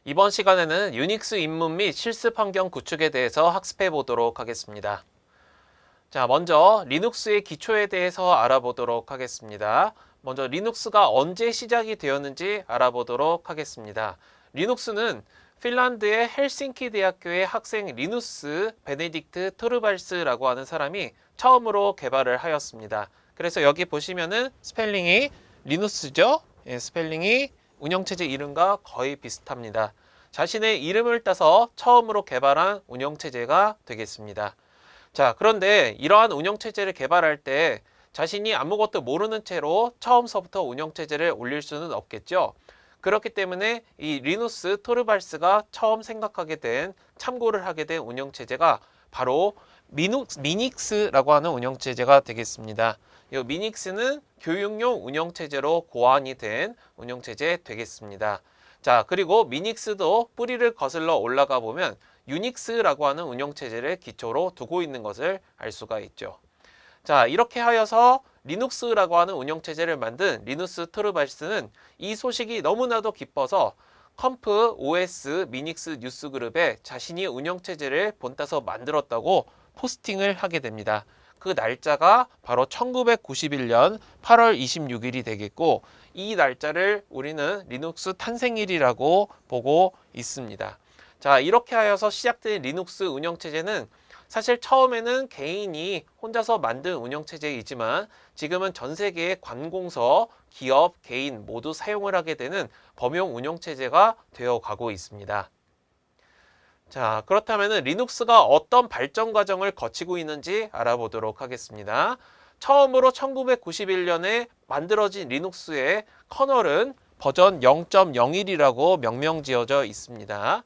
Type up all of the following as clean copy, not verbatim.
이번 시간에는 유닉스 입문 및 실습 환경 구축에 대해서 학습해 보도록 하겠습니다. 자, 먼저 리눅스의 기초에 대해서 알아보도록 하겠습니다. 먼저 리눅스가 언제 시작이 되었는지 알아보도록 하겠습니다. 리눅스는 핀란드의 헬싱키 대학교의 학생 리누스 베네딕트 토르발스라고 하는 사람이 처음으로 개발을 하였습니다. 그래서 여기 보시면은 스펠링이 리누스죠? 예, 스펠링이 운영체제 이름과 거의 비슷합니다. 자신의 이름을 따서 처음으로 개발한 운영체제가 되겠습니다. 자, 그런데 이러한 운영체제를 개발할 때 자신이 아무것도 모르는 채로 처음서부터 운영체제를 올릴 수는 없겠죠. 그렇기 때문에 이 리누스 토르발스가 처음 생각하게 된, 참고를 하게 된 운영체제가 바로 미닉스라고 하는 운영체제가 되겠습니다. 이 미닉스는 교육용 운영체제로 고안이 된 운영체제 되겠습니다. 자, 그리고 미닉스도 뿌리를 거슬러 올라가 보면 유닉스라고 하는 운영체제를 기초로 두고 있는 것을 알 수가 있죠. 자, 이렇게 하여서 리눅스라고 하는 운영체제를 만든 리누스 토르발스는 이 소식이 너무나도 기뻐서 컴프 OS 미닉스 뉴스그룹에 자신이 운영체제를 본따서 만들었다고 포스팅을 하게 됩니다. 그 날짜가 바로 1991년 8월 26일이 되겠고, 이 날짜를 우리는 리눅스 탄생일이라고 보고 있습니다. 자, 이렇게 하여서 시작된 리눅스 운영체제는 사실 처음에는 개인이 혼자서 만든 운영체제이지만 지금은 전 세계의 관공서, 기업, 개인 모두 사용을 하게 되는 범용 운영체제가 되어 가고 있습니다. 자, 그렇다면 리눅스가 어떤 발전 과정을 거치고 있는지 알아보도록 하겠습니다. 처음으로 1991년에 만들어진 리눅스의 커널은 버전 0.01이라고 명명 지어져 있습니다.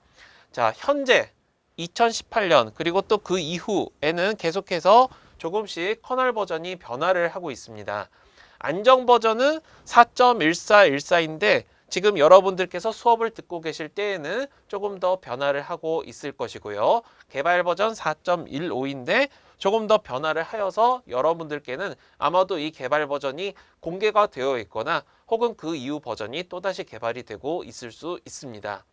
자, 현재 2018년 그리고 또 그 이후에는 계속해서 조금씩 커널 버전이 변화를 하고 있습니다. 안정 버전은 4.1414인데 지금 여러분들께서 수업을 듣고 계실 때에는 조금 더 변화를 하고 있을 것이고요. 개발 버전 4.15인데 조금 더 변화를 하여서 여러분들께는 아마도 이 개발 버전이 공개가 되어 있거나 혹은 그 이후 버전이 또다시 개발이 되고 있을 수 있습니다.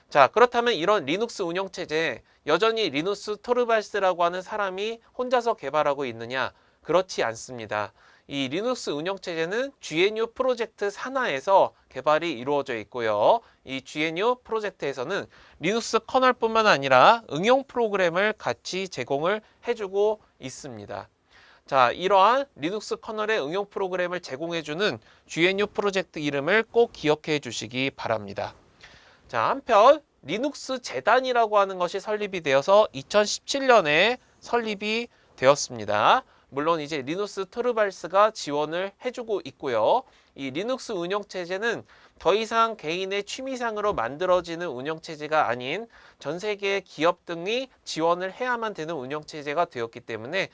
자, 그렇다면 이런 리눅스 운영체제, 여전히 리누스 토르발스라고 하는 사람이 혼자서 개발하고 있느냐? 그렇지 않습니다. 이 리눅스 운영체제는 GNU 프로젝트 산하에서 개발이 이루어져 있고요. 이 GNU 프로젝트에서는 리눅스 커널뿐만 아니라 응용 프로그램을 같이 제공을 해주고 있습니다. 자, 이러한 리눅스 커널의 응용 프로그램을 제공해주는 GNU 프로젝트 이름을 꼭 기억해 주시기 바랍니다. 자, 한편 리눅스 재단이라고 하는 것이 설립이 되어서 2017년에 설립이 되었습니다. 물론 이제 리누스 토르발스가 지원을 해주고 있고요. 이 리눅스 운영체제는 더 이상 개인의 취미상으로 만들어지는 운영체제가 아닌 전 세계의 기업 등이 지원을 해야만 되는 운영체제가 되었기 때문에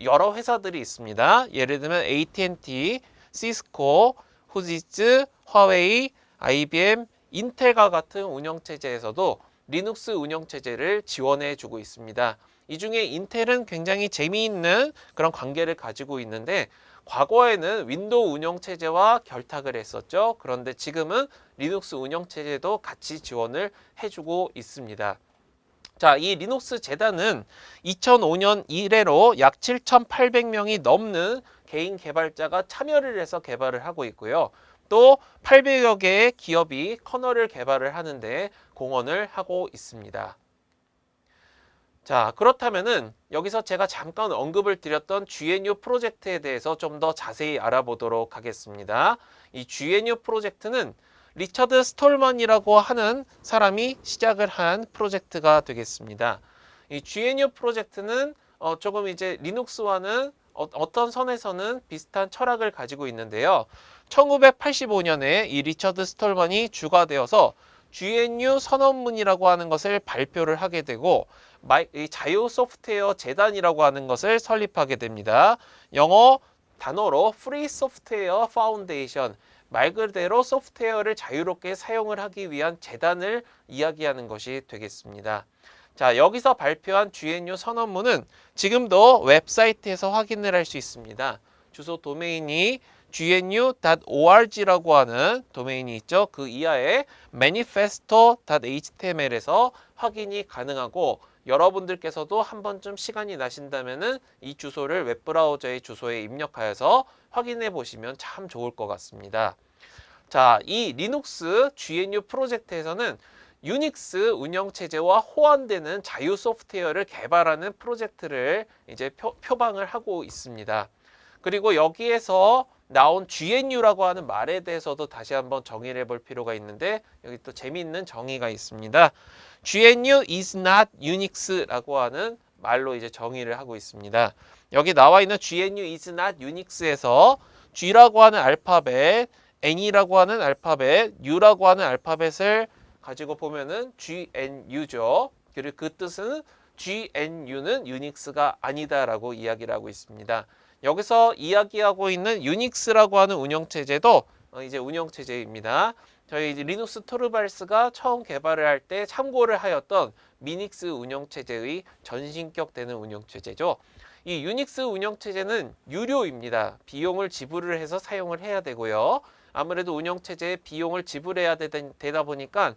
여러 회사들이 있습니다. 예를 들면 AT&T, 시스코, 후지츠, 화웨이, IBM, 인텔과 같은 운영체제에서도 리눅스 운영체제를 지원해주고 있습니다. 이 중에 인텔은 굉장히 재미있는 그런 관계를 가지고 있는데 과거에는 윈도우 운영체제와 결탁을 했었죠. 그런데 지금은 리눅스 운영체제도 같이 지원을 해주고 있습니다. 자, 이 리눅스 재단은 2005년 이래로 약 7,800명이 넘는 개인 개발자가 참여를 해서 개발을 하고 있고요. 또 800여 개의 기업이 커널을 개발을 하는데 공헌을 하고 있습니다. 자, 그렇다면은 여기서 제가 잠깐 언급을 드렸던 GNU 프로젝트에 대해서 좀 더 자세히 알아보도록 하겠습니다. 이 GNU 프로젝트는 리처드 스톨먼이라고 하는 사람이 시작을 한 프로젝트가 되겠습니다. 이 GNU 프로젝트는 조금 이제 리눅스와는 어떤 선에서는 비슷한 철학을 가지고 있는데요. 1985년에 이 리처드 스톨먼이 주가 되어서 GNU 선언문이라고 하는 것을 발표를 하게 되고 이 자유 소프트웨어 재단이라고 하는 것을 설립하게 됩니다. 영어 단어로 Free Software Foundation, 말 그대로 소프트웨어를 자유롭게 사용을 하기 위한 재단을 이야기하는 것이 되겠습니다. 자, 여기서 발표한 GNU 선언문은 지금도 웹사이트에서 확인을 할 수 있습니다. 주소 도메인이 gnu.org라고 하는 도메인이 있죠. 그 이하에 manifesto.html에서 확인이 가능하고 여러분들께서도 한 번쯤 시간이 나신다면은 이 주소를 웹브라우저의 주소에 입력하여서 확인해 보시면 참 좋을 것 같습니다. 자, 이 리눅스 GNU 프로젝트에서는 유닉스 운영체제와 호환되는 자유 소프트웨어를 개발하는 프로젝트를 이제 표방을 하고 있습니다. 그리고 여기에서 나온 GNU라고 하는 말에 대해서도 다시 한번 정의를 해볼 필요가 있는데 여기 또 재미있는 정의가 있습니다. GNU is not Unix라고 하는 말로 이제 정의를 하고 있습니다. 여기 나와 있는 GNU is not Unix에서 G라고 하는 알파벳, N이라고 하는 알파벳, U라고 하는 알파벳을 가지고 보면은 GNU죠. 그리고 그 뜻은 GNU는 유닉스가 아니다라고 이야기를 하고 있습니다. 여기서 이야기하고 있는 유닉스라고 하는 운영체제도 이제 운영체제입니다. 저희 이제 리눅스 토르발스가 처음 개발을 할 때 참고를 하였던 미닉스 운영체제의 전신격 되는 운영체제죠. 이 유닉스 운영체제는 유료입니다. 비용을 지불을 해서 사용을 해야 되고요. 아무래도 운영체제에 비용을 지불해야 되다 보니까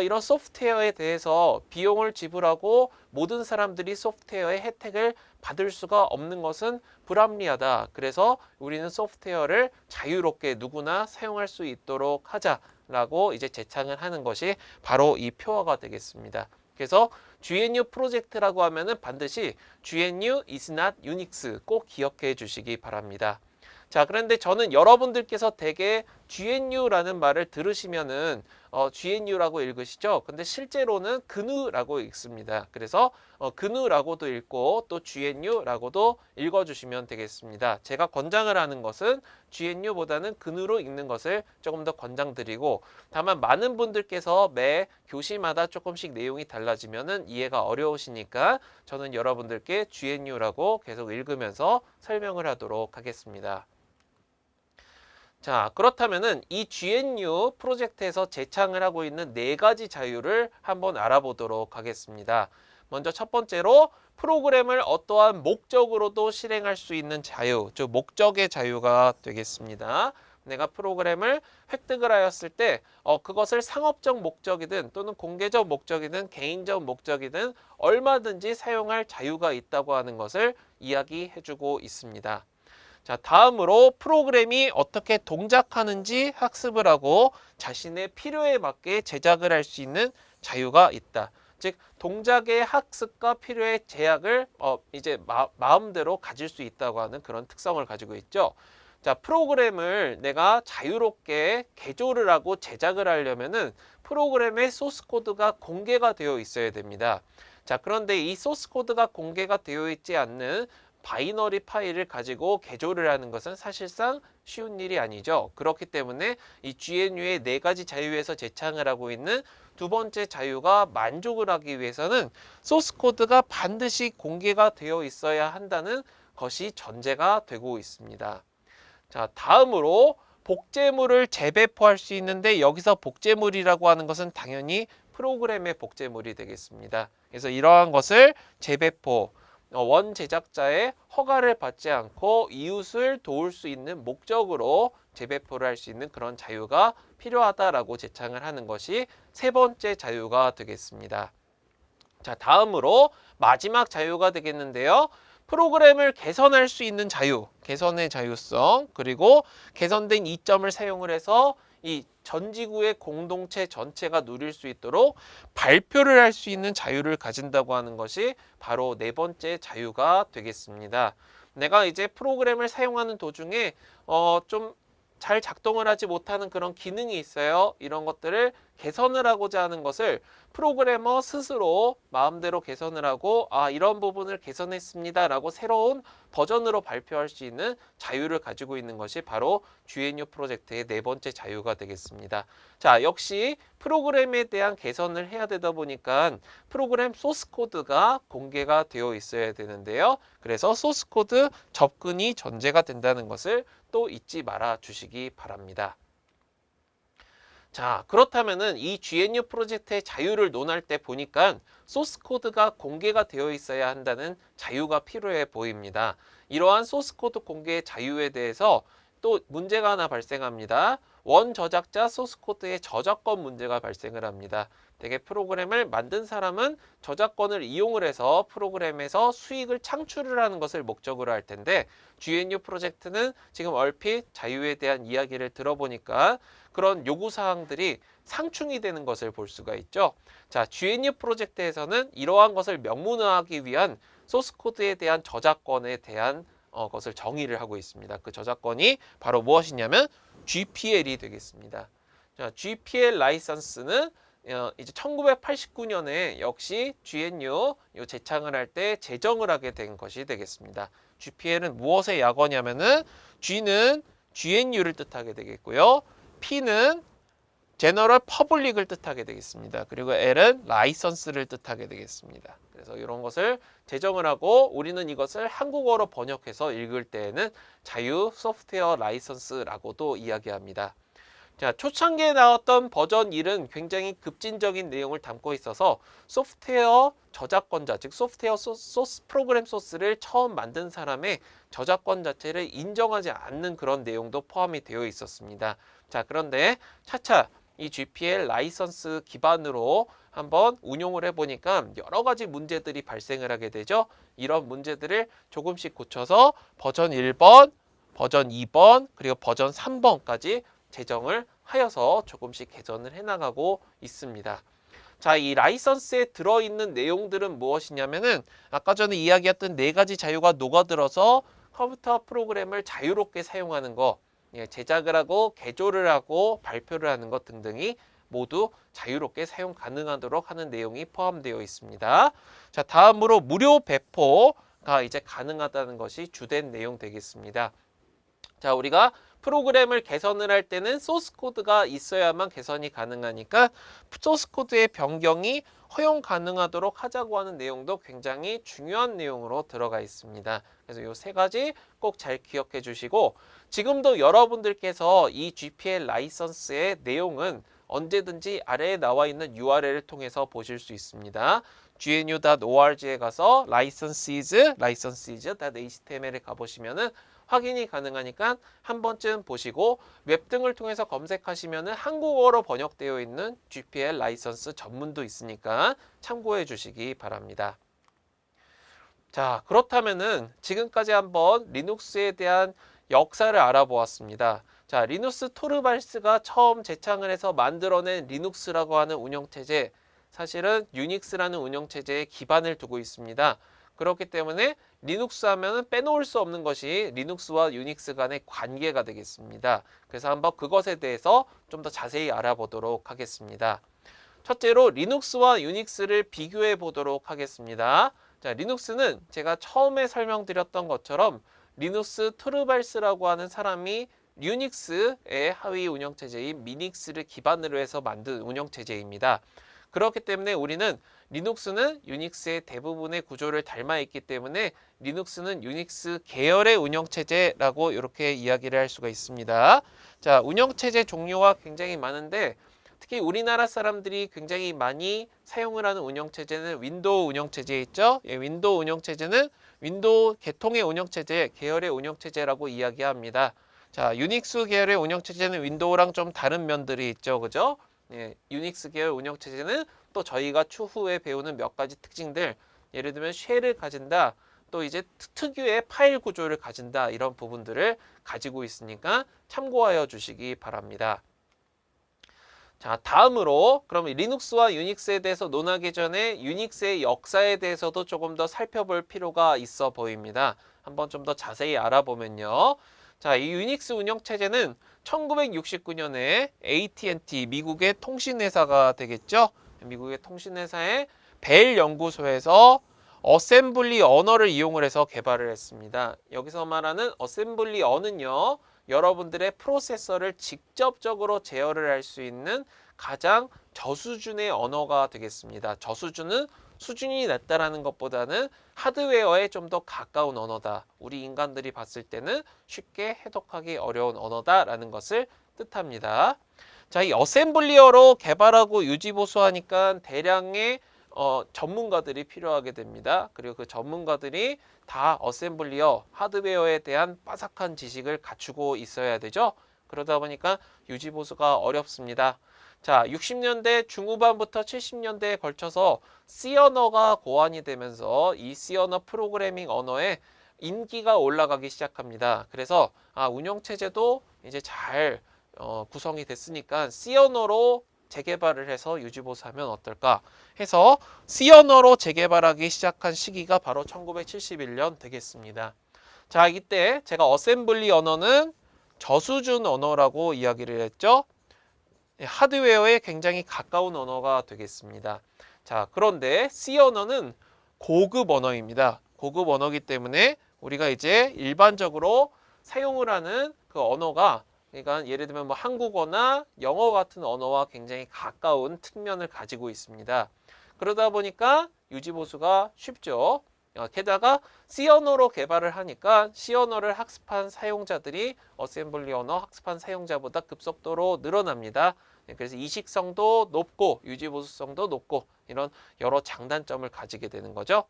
이런 소프트웨어에 대해서 비용을 지불하고 모든 사람들이 소프트웨어의 혜택을 받을 수가 없는 것은 불합리하다. 그래서 우리는 소프트웨어를 자유롭게 누구나 사용할 수 있도록 하자라고 이제 제창을 하는 것이 바로 이 표어가 되겠습니다. 그래서 GNU 프로젝트라고 하면은 반드시 GNU is not Unix 꼭 기억해 주시기 바랍니다. 자, 그런데 저는 여러분들께서 대개 GNU라는 말을 들으시면은 GNU라고 읽으시죠? 근데 실제로는 GNU라고 읽습니다. 그래서 GNU라고도 읽고 또 GNU라고도 읽어주시면 되겠습니다. 제가 권장을 하는 것은 GNU보다는 GNU로 읽는 것을 조금 더 권장드리고 다만 많은 분들께서 매 교시마다 조금씩 내용이 달라지면은 이해가 어려우시니까 저는 여러분들께 GNU라고 계속 읽으면서 설명을 하도록 하겠습니다. 자, 그렇다면은 이 GNU 프로젝트에서 제창을 하고 있는 4가지 자유를 한번 알아보도록 하겠습니다. 먼저 첫 번째로 프로그램을 어떠한 목적으로도 실행할 수 있는 자유, 즉 목적의 자유가 되겠습니다. 내가 프로그램을 획득을 하였을 때 그것을 상업적 목적이든 또는 공개적 목적이든 개인적 목적이든 얼마든지 사용할 자유가 있다고 하는 것을 이야기해주고 있습니다. 자, 다음으로 프로그램이 어떻게 동작하는지 학습을 하고 자신의 필요에 맞게 제작을 할 수 있는 자유가 있다. 즉 동작의 학습과 필요의 제약을 이제 마음대로 가질 수 있다고 하는 그런 특성을 가지고 있죠. 자, 프로그램을 내가 자유롭게 개조를 하고 제작을 하려면은 프로그램의 소스 코드가 공개가 되어 있어야 됩니다. 자, 그런데 이 소스 코드가 공개가 되어 있지 않는 바이너리 파일을 가지고 개조를 하는 것은 사실상 쉬운 일이 아니죠. 그렇기 때문에 이 GNU의 4가지 자유에서 제창을 하고 있는 두 번째 자유가 만족을 하기 위해서는 소스 코드가 반드시 공개가 되어 있어야 한다는 것이 전제가 되고 있습니다. 자, 다음으로 복제물을 재배포할 수 있는데 여기서 복제물이라고 하는 것은 당연히 프로그램의 복제물이 되겠습니다. 그래서 이러한 것을 재배포, 원 제작자의 허가를 받지 않고 이웃을 도울 수 있는 목적으로 재배포를 할 수 있는 그런 자유가 필요하다라고 제창을 하는 것이 세 번째 자유가 되겠습니다. 자, 다음으로 마지막 자유가 되겠는데요. 프로그램을 개선할 수 있는 자유, 개선의 자유성, 그리고 개선된 이점을 사용을 해서 이 전 지구의 공동체 전체가 누릴 수 있도록 발표를 할 수 있는 자유를 가진다고 하는 것이 바로 네 번째 자유가 되겠습니다. 내가 이제 프로그램을 사용하는 도중에 좀 잘 작동을 하지 못하는 그런 기능이 있어요. 이런 것들을 개선을 하고자 하는 것을 프로그래머 스스로 마음대로 개선을 하고 이런 부분을 개선했습니다 라고 새로운 버전으로 발표할 수 있는 자유를 가지고 있는 것이 바로 GNU 프로젝트의 네 번째 자유가 되겠습니다. 자, 역시 프로그램에 대한 개선을 해야 되다 보니까 프로그램 소스 코드가 공개가 되어 있어야 되는데요. 그래서 소스 코드 접근이 전제가 된다는 것을 또 잊지 말아 주시기 바랍니다. 자, 그렇다면은 이 GNU 프로젝트의 자유를 논할 때 보니까 소스 코드가 공개가 되어 있어야 한다는 자유가 필요해 보입니다. 이러한 소스 코드 공개의 자유에 대해서 또 문제가 하나 발생합니다. 원 저작자 소스코드의 저작권 문제가 발생을 합니다. 대개 프로그램을 만든 사람은 저작권을 이용을 해서 프로그램에서 수익을 창출을 하는 것을 목적으로 할 텐데 GNU 프로젝트는 지금 얼핏 자유에 대한 이야기를 들어보니까 그런 요구사항들이 상충이 되는 것을 볼 수가 있죠. 자, GNU 프로젝트에서는 이러한 것을 명문화하기 위한 소스코드에 대한 저작권에 대한 것을 정의를 하고 있습니다. 그 저작권이 바로 무엇이냐면 GPL이 되겠습니다. 자, GPL 라이선스는 이제 1989년에 역시 GNU 재창을 할 때 제정을 하게 된 것이 되겠습니다. GPL은 무엇의 약어냐면은 G는 GNU를 뜻하게 되겠고요. P는 제너럴 퍼블릭을 뜻하게 되겠습니다. 그리고 L은 라이선스를 뜻하게 되겠습니다. 그래서 이런 것을 제정을 하고 우리는 이것을 한국어로 번역해서 읽을 때에는 자유 소프트웨어 라이선스라고도 이야기합니다. 자, 초창기에 나왔던 버전 1은 굉장히 급진적인 내용을 담고 있어서 소프트웨어 저작권자, 즉 소프트웨어 소스 프로그램 소스를 처음 만든 사람의 저작권 자체를 인정하지 않는 그런 내용도 포함이 되어 있었습니다. 자, 그런데 차차 이 GPL 라이선스 기반으로 한번 운용을 해보니까 여러 가지 문제들이 발생을 하게 되죠. 이런 문제들을 조금씩 고쳐서 버전 1번, 버전 2번, 그리고 버전 3번까지 제정을 하여서 조금씩 개선을 해나가고 있습니다. 자, 이 라이선스에 들어있는 내용들은 무엇이냐면은 아까 전에 이야기했던 4가지 자유가 녹아들어서 컴퓨터 프로그램을 자유롭게 사용하는 거, 제작을 하고 개조를 하고 발표를 하는 것 등등이 모두 자유롭게 사용 가능하도록 하는 내용이 포함되어 있습니다. 자, 다음으로 무료 배포가 이제 가능하다는 것이 주된 내용 되겠습니다. 자, 우리가 프로그램을 개선을 할 때는 소스 코드가 있어야만 개선이 가능하니까 소스 코드의 변경이 허용 가능하도록 하자고 하는 내용도 굉장히 중요한 내용으로 들어가 있습니다. 그래서 이 3가지 꼭 잘 기억해 주시고 지금도 여러분들께서 이 GPL 라이선스의 내용은 언제든지 아래에 나와 있는 URL을 통해서 보실 수 있습니다. gnu.org에 가서 licenses.html에 가보시면은 확인이 가능하니까 한 번쯤 보시고 웹 등을 통해서 검색하시면은 한국어로 번역되어 있는 GPL 라이선스 전문도 있으니까 참고해 주시기 바랍니다. 자, 그렇다면은 지금까지 한번 리눅스에 대한 역사를 알아보았습니다. 자, 리누스 토르발스가 처음 제창을 해서 만들어낸 리눅스라고 하는 운영체제, 사실은 유닉스라는 운영체제에 기반을 두고 있습니다. 그렇기 때문에 리눅스 하면은 빼놓을 수 없는 것이 리눅스와 유닉스 간의 관계가 되겠습니다. 그래서 한번 그것에 대해서 좀 더 자세히 알아보도록 하겠습니다. 첫째로 리눅스와 유닉스를 비교해 보도록 하겠습니다. 자, 리눅스는 제가 처음에 설명드렸던 것처럼 리누스 토르발스라고 하는 사람이 유닉스의 하위 운영체제인 미닉스를 기반으로 해서 만든 운영체제입니다. 그렇기 때문에 우리는 리눅스는 유닉스의 대부분의 구조를 닮아 있기 때문에 리눅스는 유닉스 계열의 운영체제라고 이렇게 이야기를 할 수가 있습니다. 자, 운영체제 종류가 굉장히 많은데 특히 우리나라 사람들이 굉장히 많이 사용을 하는 운영체제는 윈도우 운영체제 있죠? 윈도우 운영체제는 윈도우 계통의 운영체제, 계열의 운영체제라고 이야기합니다. 자, 유닉스 계열의 운영체제는 윈도우랑 좀 다른 면들이 있죠. 그죠? 유닉스 계열 운영체제는 또 저희가 추후에 배우는 몇 가지 특징들, 예를 들면 쉘을 가진다, 또 이제 특유의 파일 구조를 가진다, 이런 부분들을 가지고 있으니까 참고하여 주시기 바랍니다. 자, 다음으로 그럼 리눅스와 유닉스에 대해서 논하기 전에 유닉스의 역사에 대해서도 조금 더 살펴볼 필요가 있어 보입니다. 한번 좀 더 자세히 알아보면요. 자, 이 유닉스 운영체제는 1969년에 AT&T, 미국의 통신회사가 되겠죠. 미국의 통신회사의 벨 연구소에서 어셈블리 언어를 이용을 해서 개발을 했습니다. 여기서 말하는 어셈블리 언어는요, 여러분들의 프로세서를 직접적으로 제어를 할 수 있는 가장 저수준의 언어가 되겠습니다. 저수준은 수준이 낮다라는 것보다는 하드웨어에 좀 더 가까운 언어다. 우리 인간들이 봤을 때는 쉽게 해독하기 어려운 언어다라는 것을 뜻합니다. 자, 이 어셈블리어로 개발하고 유지 보수하니까 대량의 전문가들이 필요하게 됩니다. 그리고 그 전문가들이 다 어셈블리어, 하드웨어에 대한 빠삭한 지식을 갖추고 있어야 되죠. 그러다 보니까 유지 보수가 어렵습니다. 자, 60년대 중후반부터 70년대에 걸쳐서 C 언어가 고안이 되면서 이 C 언어 프로그래밍 언어의 인기가 올라가기 시작합니다. 그래서 운영체제도 이제 잘 구성이 됐으니까 C 언어로 재개발을 해서 유지보수하면 어떨까 해서 C 언어로 재개발하기 시작한 시기가 바로 1971년 되겠습니다. 자, 이때 제가 어셈블리 언어는 저수준 언어라고 이야기를 했죠. 하드웨어에 굉장히 가까운 언어가 되겠습니다. 자, 그런데 C 언어는 고급 언어입니다. 고급 언어이기 때문에 우리가 이제 일반적으로 사용을 하는 그 언어가, 그러니까 예를 들면 뭐 한국어나 영어 같은 언어와 굉장히 가까운 측면을 가지고 있습니다. 그러다 보니까 유지보수가 쉽죠. 게다가 C 언어로 개발을 하니까 C 언어를 학습한 사용자들이 어셈블리 언어 학습한 사용자보다 급속도로 늘어납니다. 그래서 이식성도 높고 유지보수성도 높고 이런 여러 장단점을 가지게 되는 거죠.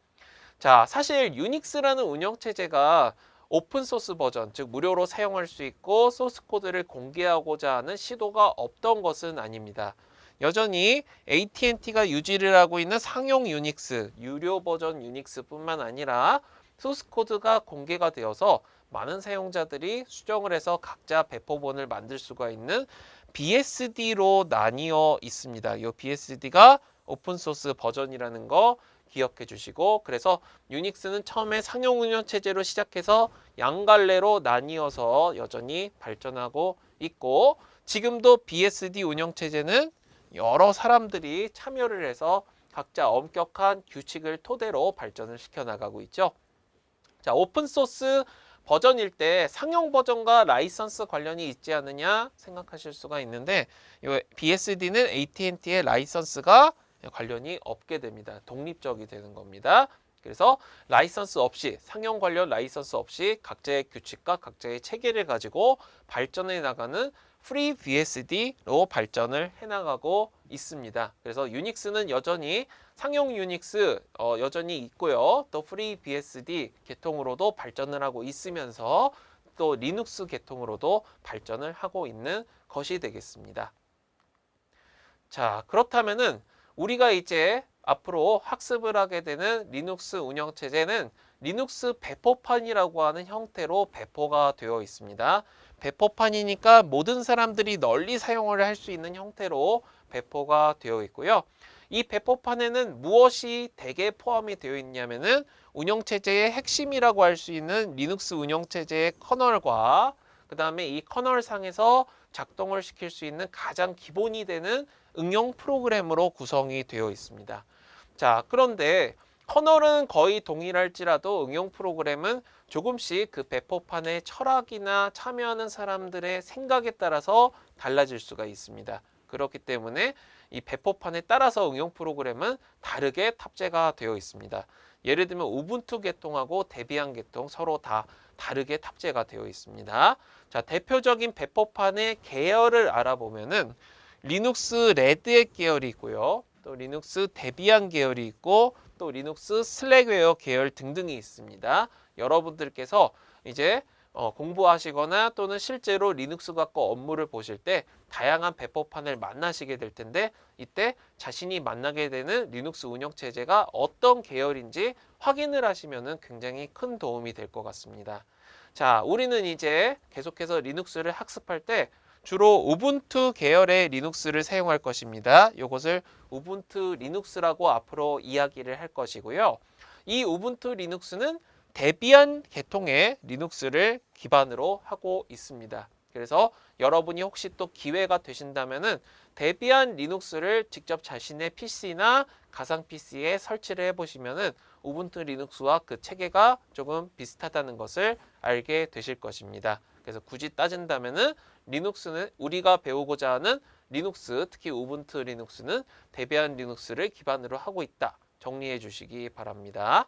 자, 사실 유닉스라는 운영체제가 오픈소스 버전, 즉 무료로 사용할 수 있고 소스 코드를 공개하고자 하는 시도가 없던 것은 아닙니다. 여전히 AT&T가 유지를 하고 있는 상용 유닉스, 유료 버전 유닉스뿐만 아니라 소스 코드가 공개가 되어서 많은 사용자들이 수정을 해서 각자 배포본을 만들 수가 있는 BSD로 나뉘어 있습니다. 이 BSD가 오픈소스 버전이라는 거 기억해 주시고, 그래서 유닉스는 처음에 상용 운영 체제로 시작해서 양갈래로 나뉘어서 여전히 발전하고 있고, 지금도 BSD 운영 체제는 여러 사람들이 참여를 해서 각자 엄격한 규칙을 토대로 발전을 시켜 나가고 있죠. 자, 오픈소스 버전일 때 상용 버전과 라이선스 관련이 있지 않느냐 생각하실 수가 있는데, 이 BSD는 AT&T의 라이선스가 관련이 없게 됩니다. 독립적이 되는 겁니다. 그래서 라이선스 없이, 상용 관련 라이선스 없이 각자의 규칙과 각자의 체계를 가지고 발전해 나가는 프리 BSD로 발전을 해나가고 있습니다. 그래서 유닉스는 여전히 상용 유닉스 여전히 있고요. 또 프리 BSD 계통으로도 발전을 하고 있으면서 또 리눅스 계통으로도 발전을 하고 있는 것이 되겠습니다. 자, 그렇다면은 우리가 이제 앞으로 학습을 하게 되는 리눅스 운영체제는 리눅스 배포판이라고 하는 형태로 배포가 되어 있습니다. 배포판이니까 모든 사람들이 널리 사용을 할 수 있는 형태로 배포가 되어 있고요. 이 배포판에는 무엇이 대개 포함이 되어 있냐면은 운영체제의 핵심이라고 할 수 있는 리눅스 운영체제의 커널과 그 다음에 이 커널 상에서 작동을 시킬 수 있는 가장 기본이 되는 응용 프로그램으로 구성이 되어 있습니다. 자, 그런데 커널은 거의 동일할지라도 응용 프로그램은 조금씩 그 배포판의 철학이나 참여하는 사람들의 생각에 따라서 달라질 수가 있습니다. 그렇기 때문에 이 배포판에 따라서 응용 프로그램은 다르게 탑재가 되어 있습니다. 예를 들면 우분투 계통하고 데비안 계통 서로 다 다르게 탑재가 되어 있습니다. 자, 대표적인 배포판의 계열을 알아보면은 리눅스 레드햇 계열이 있고요. 또 리눅스 데비안 계열이 있고 또 리눅스 슬랙웨어 계열 등등이 있습니다. 여러분들께서 이제 공부하시거나 또는 실제로 리눅스 갖고 업무를 보실 때 다양한 배포판을 만나시게 될 텐데, 이때 자신이 만나게 되는 리눅스 운영체제가 어떤 계열인지 확인을 하시면 굉장히 큰 도움이 될 것 같습니다. 자, 우리는 이제 계속해서 리눅스를 학습할 때 주로 우분투 계열의 리눅스를 사용할 것입니다. 이것을 우분투 리눅스라고 앞으로 이야기를 할 것이고요. 이 우분투 리눅스는 데비안 계통의 리눅스를 기반으로 하고 있습니다. 그래서 여러분이 혹시 또 기회가 되신다면은 데비안 리눅스를 직접 자신의 PC나 가상 PC에 설치를 해보시면은 우분투 리눅스와 그 체계가 조금 비슷하다는 것을 알게 되실 것입니다. 그래서 굳이 따진다면은 리눅스는 우리가 배우고자 하는 리눅스, 특히 우분투 리눅스는 데비안 리눅스를 기반으로 하고 있다. 정리해 주시기 바랍니다.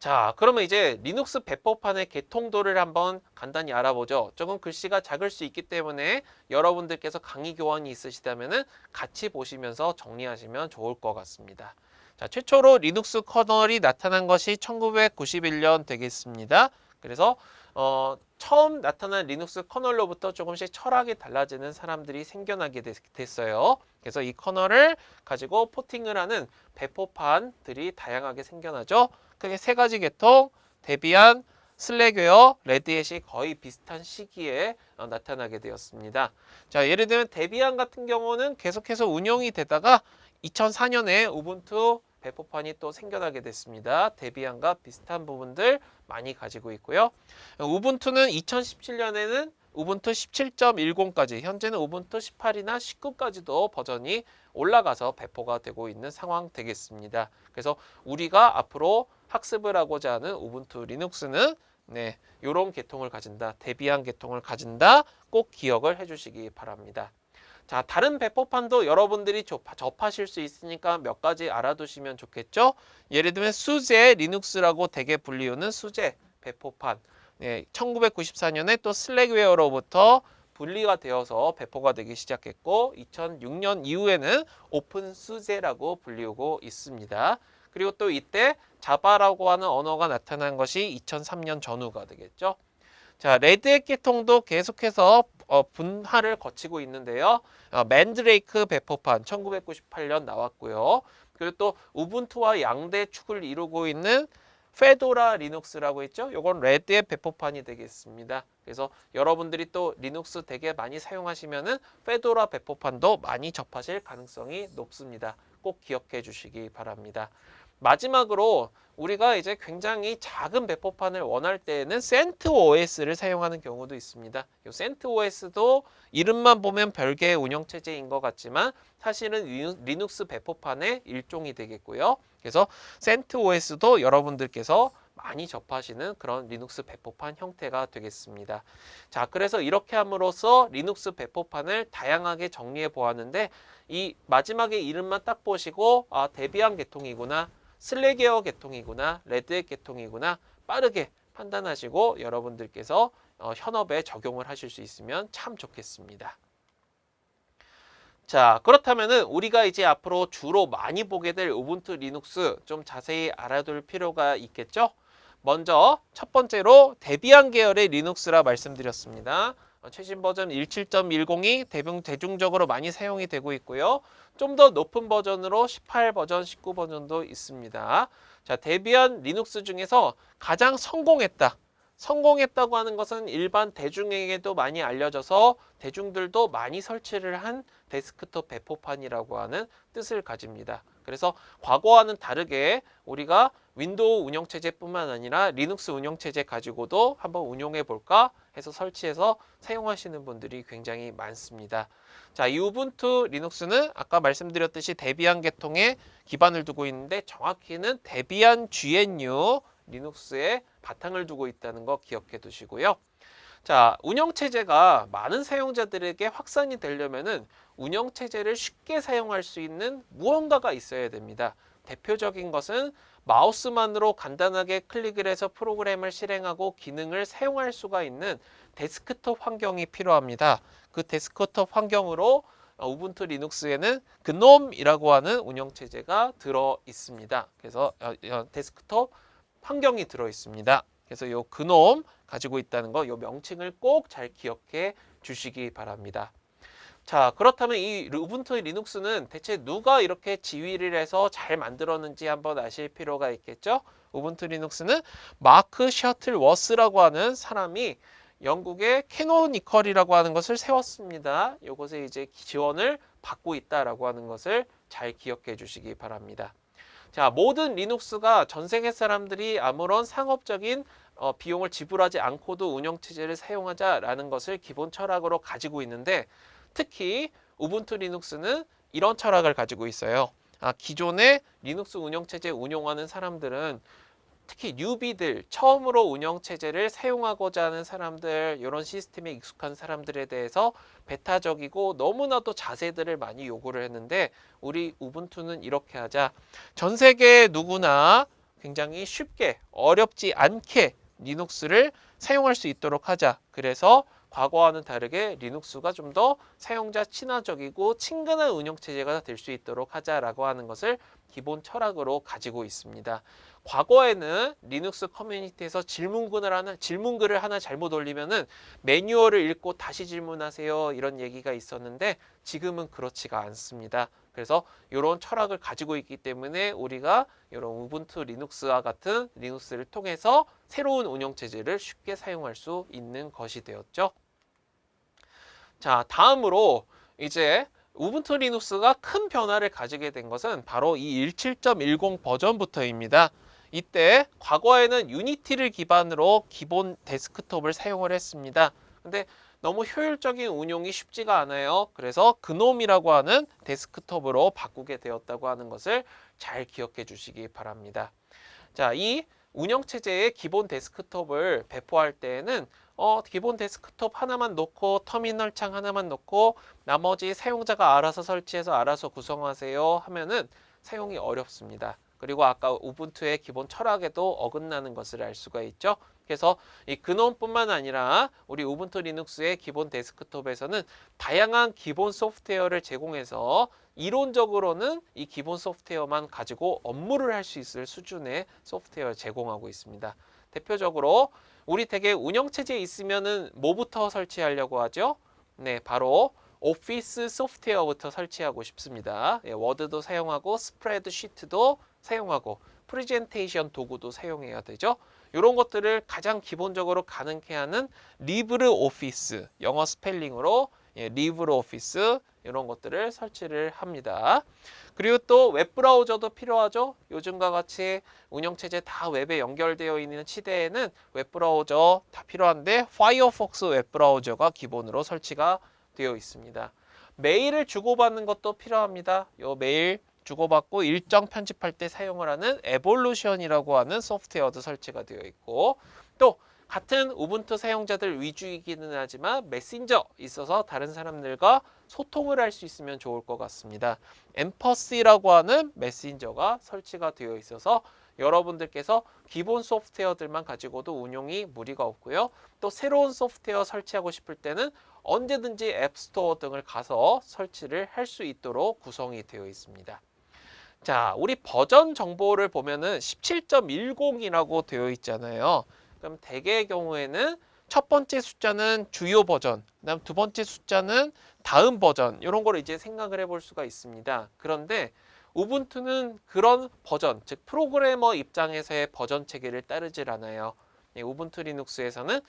자, 그러면 이제 리눅스 배포판의 개통도를 한번 간단히 알아보죠. 조금 글씨가 작을 수 있기 때문에 여러분들께서 강의 교환이 있으시다면은 같이 보시면서 정리하시면 좋을 것 같습니다. 자, 최초로 리눅스 커널이 나타난 것이 1991년 되겠습니다. 그래서 처음 나타난 리눅스 커널로부터 조금씩 철학이 달라지는 사람들이 생겨나게 됐어요. 그래서 이 커널을 가지고 포팅을 하는 배포판들이 다양하게 생겨나죠. 크게 세 가지 계통, 데비안, 슬랙웨어, 레드햇이 거의 비슷한 시기에 나타나게 되었습니다. 자, 예를 들면 데비안 같은 경우는 계속해서 운영이 되다가 2004년에 우분투 배포판이 또 생겨나게 됐습니다. 데비안과 비슷한 부분들 많이 가지고 있고요. 우분투는 2017년에는 우분투 17.10까지, 현재는 우분투 18이나 19까지도 버전이 올라가서 배포가 되고 있는 상황 되겠습니다. 그래서 우리가 앞으로 학습을 하고자 하는 우분투 리눅스는 이런 계통을 가진다, 데비안 계통을 가진다, 꼭 기억을 해주시기 바랍니다. 자, 다른 배포판도 여러분들이 접하실 수 있으니까 몇 가지 알아두시면 좋겠죠. 예를 들면 수제 리눅스라고 대개 불리우는 수제 배포판, 1994년에 또 슬랙웨어로부터 분리가 되어서 배포가 되기 시작했고 2006년 이후에는 오픈 수제라고 불리우고 있습니다. 그리고 또 이때 자바라고 하는 언어가 나타난 것이 2003년 전후가 되겠죠. 자, 레드햇 계통도 계속해서 분할을 거치고 있는데요. 맨드레이크 배포판 1998년 나왔고요. 그리고 또 우분투와 양대 축을 이루고 있는 페도라 리눅스라고 있죠. 이건 레드햇 배포판이 되겠습니다. 그래서 여러분들이 또 리눅스 되게 많이 사용하시면은 페도라 배포판도 많이 접하실 가능성이 높습니다. 꼭 기억해 주시기 바랍니다. 마지막으로 우리가 이제 굉장히 작은 배포판을 원할 때에는 CentOS를 사용하는 경우도 있습니다. 이 CentOS도 이름만 보면 별개의 운영체제인 것 같지만 사실은 리눅스 배포판의 일종이 되겠고요. 그래서 CentOS도 여러분들께서 많이 접하시는 그런 리눅스 배포판 형태가 되겠습니다. 자, 그래서 이렇게 함으로써 리눅스 배포판을 다양하게 정리해 보았는데 이 마지막에 이름만 딱 보시고 데비안 계통이구나, 슬랙웨어 계통이구나, 레드햇 계통이구나 빠르게 판단하시고 여러분들께서 현업에 적용을 하실 수 있으면 참 좋겠습니다. 자, 그렇다면은 우리가 이제 앞으로 주로 많이 보게 될 우분투 리눅스 좀 자세히 알아둘 필요가 있겠죠? 먼저 첫 번째로 데비안 계열의 리눅스라 말씀드렸습니다. 최신 버전 17.10이 대중적으로 많이 사용이 되고 있고요. 좀 더 높은 버전으로 18 버전, 19 버전도 있습니다. 자, 데비안 리눅스 중에서 가장 성공했다고 하는 것은 일반 대중에게도 많이 알려져서 대중들도 많이 설치를 한 데스크톱 배포판이라고 하는 뜻을 가집니다. 그래서 과거와는 다르게 우리가 윈도우 운영체제뿐만 아니라 리눅스 운영체제 가지고도 한번 운용해 볼까 해서 설치해서 사용하시는 분들이 굉장히 많습니다. 자, 이 우분투 리눅스는 아까 말씀드렸듯이 데비안 계통에 기반을 두고 있는데 정확히는 데비안 GNU 리눅스에 바탕을 두고 있다는 거 기억해 두시고요. 자, 운영체제가 많은 사용자들에게 확산이 되려면은 운영체제를 쉽게 사용할 수 있는 무언가가 있어야 됩니다. 대표적인 것은 마우스만으로 간단하게 클릭을 해서 프로그램을 실행하고 기능을 사용할 수가 있는 데스크톱 환경이 필요합니다. 그 데스크톱 환경으로 우분투 리눅스에는 그놈이라고 하는 운영체제가 들어 있습니다. 그래서 데스크톱 환경이 들어 있습니다. 그래서 요 그놈 가지고 있다는 거, 요 명칭을 꼭 잘 기억해 주시기 바랍니다. 자, 그렇다면 이 우분투 리눅스는 대체 누가 이렇게 지휘를 해서 잘 만들었는지 한번 아실 필요가 있겠죠? 우분투 리눅스는 마크 셔틀워스라고 하는 사람이 영국의 캐노니컬이라고 하는 것을 세웠습니다. 이것에 이제 지원을 받고 있다라고 하는 것을 잘 기억해 주시기 바랍니다. 자, 모든 리눅스가 전 세계 사람들이 아무런 상업적인 비용을 지불하지 않고도 운영체제를 사용하자라는 것을 기본 철학으로 가지고 있는데 특히 우분투 리눅스는 이런 철학을 가지고 있어요. 기존의 리눅스 운영체제 운용하는 사람들은 특히 뉴비들, 처음으로 운영체제를 사용하고자 하는 사람들, 이런 시스템에 익숙한 사람들에 대해서 배타적이고 너무나도 자세들을 많이 요구를 했는데 우리 우분투는 이렇게 하자. 전 세계 누구나 굉장히 쉽게 어렵지 않게 리눅스를 사용할 수 있도록 하자. 그래서 과거와는 다르게 리눅스가 좀 더 사용자 친화적이고 친근한 운영체제가 될 수 있도록 하자라고 하는 것을 기본 철학으로 가지고 있습니다. 과거에는 리눅스 커뮤니티에서 질문글을 하나 잘못 올리면은 매뉴얼을 읽고 다시 질문하세요 이런 얘기가 있었는데 지금은 그렇지가 않습니다. 그래서 이런 철학을 가지고 있기 때문에 우리가 이런 우분투 리눅스와 같은 리눅스를 통해서 새로운 운영체제를 쉽게 사용할 수 있는 것이 되었죠. 자, 다음으로 이제 우분투 리눅스가 큰 변화를 가지게 된 것은 바로 이 17.10 버전부터입니다. 이때 과거에는 유니티를 기반으로 기본 데스크톱을 사용을 했습니다. 근데 너무 효율적인 운용이 쉽지가 않아요. 그래서 그놈이라고 하는 데스크톱으로 바꾸게 되었다고 하는 것을 잘 기억해 주시기 바랍니다. 자, 이 운영체제의 기본 데스크톱을 배포할 때에는 기본 데스크톱 하나만 놓고 터미널 창 하나만 놓고 나머지 사용자가 알아서 설치해서 알아서 구성하세요 하면은 사용이 어렵습니다. 그리고 아까 우분투의 기본 철학에도 어긋나는 것을 알 수가 있죠. 그래서 이 그놈뿐만 아니라 우리 우분투 리눅스의 기본 데스크톱에서는 다양한 기본 소프트웨어를 제공해서 이론적으로는 이 기본 소프트웨어만 가지고 업무를 할 수 있을 수준의 소프트웨어를 제공하고 있습니다. 대표적으로 우리 댁에 운영체제에 있으면은 뭐부터 설치하려고 하죠? 네, 바로 오피스 소프트웨어부터 설치하고 싶습니다. 예, 워드도 사용하고 스프레드시트도 사용하고 프레젠테이션 도구도 사용해야 되죠. 이런 것들을 가장 기본적으로 가능케 하는 리브르 오피스, 영어 스펠링으로 리브르 오피스 이런 것들을 설치를 합니다. 그리고 또 웹브라우저도 필요하죠. 요즘과 같이 운영체제 다 웹에 연결되어 있는 시대에는 웹브라우저 다 필요한데 파이어폭스 웹브라우저가 기본으로 설치가 되어 있습니다. 메일을 주고받는 것도 필요합니다. 요 메일 주고받고 일정 편집할 때 사용을 하는 에볼루션이라고 하는 소프트웨어도 설치가 되어 있고 또 같은 우분투 사용자들 위주이기는 하지만 메신저 있어서 다른 사람들과 소통을 할 수 있으면 좋을 것 같습니다. 엠퍼시라고 하는 메신저가 설치가 되어 있어서 여러분들께서 기본 소프트웨어들만 가지고도 운용이 무리가 없고요. 또 새로운 소프트웨어 설치하고 싶을 때는 언제든지 앱스토어 등을 가서 설치를 할 수 있도록 구성이 되어 있습니다. 자, 우리 버전 정보를 보면은 17.10이라고 되어 있잖아요. 그럼 대개의 경우에는 첫 번째 숫자는 주요 버전, 그다음 두 번째 숫자는 다음 버전 이런 걸 이제 생각을 해볼 수가 있습니다. 그런데 우분투는 그런 버전, 즉 프로그래머 입장에서의 버전 체계를 따르질 않아요. 우분투 리눅스에서는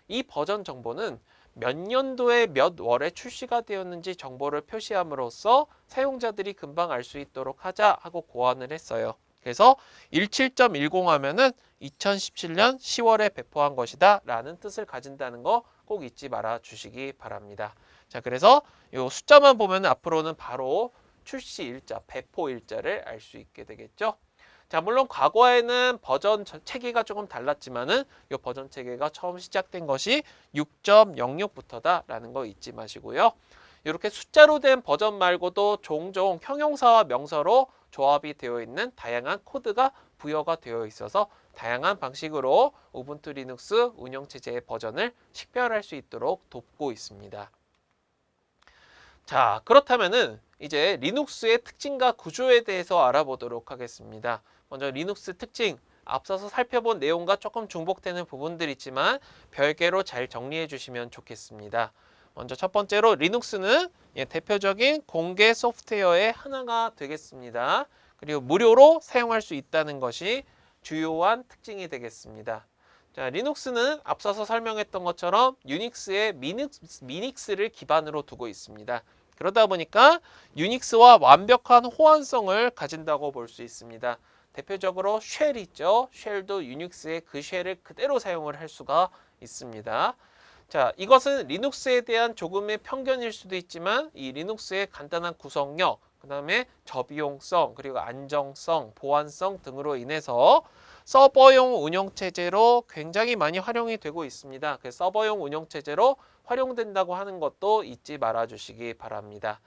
이 버전 정보는 몇 년도에 몇 월에 출시가 되었는지 정보를 표시함으로써 사용자들이 금방 알 수 있도록 하자 하고 고안을 했어요. 그래서 17.10 하면은 2017년 10월에 배포한 것이다 라는 뜻을 가진다는 거 꼭 잊지 말아 주시기 바랍니다. 자, 그래서 이 숫자만 보면 앞으로는 바로 출시 일자, 배포 일자를 알 수 있게 되겠죠. 자, 물론 과거에는 버전 체계가 조금 달랐지만은 이 버전 체계가 처음 시작된 것이 6.06부터다라는 거 잊지 마시고요. 이렇게 숫자로 된 버전 말고도 종종 형용사와 명사로 조합이 되어 있는 다양한 코드가 부여가 되어 있어서 다양한 방식으로 우분투 리눅스 운영체제의 버전을 식별할 수 있도록 돕고 있습니다. 자, 그렇다면은 이제 리눅스의 특징과 구조에 대해서 알아보도록 하겠습니다. 먼저 리눅스 특징, 앞서서 살펴본 내용과 조금 중복되는 부분들이 있지만 별개로 잘 정리해 주시면 좋겠습니다. 먼저 첫 번째로 리눅스는 대표적인 공개 소프트웨어의 하나가 되겠습니다. 그리고 무료로 사용할 수 있다는 것이 주요한 특징이 되겠습니다. 자, 리눅스는 앞서서 설명했던 것처럼 유닉스의 미닉스를 기반으로 두고 있습니다. 그러다 보니까 유닉스와 완벽한 호환성을 가진다고 볼 수 있습니다. 대표적으로 쉘 있죠. 쉘도 유닉스의 그 쉘을 그대로 사용을 할 수가 있습니다. 자, 이것은 리눅스에 대한 조금의 편견일 수도 있지만 이 리눅스의 간단한 구성력, 그 다음에 저비용성, 그리고 안정성, 보안성 등으로 인해서 서버용 운영체제로 굉장히 많이 활용이 되고 있습니다. 그 서버용 운영체제로 활용된다고 하는 것도 잊지 말아 주시기 바랍니다.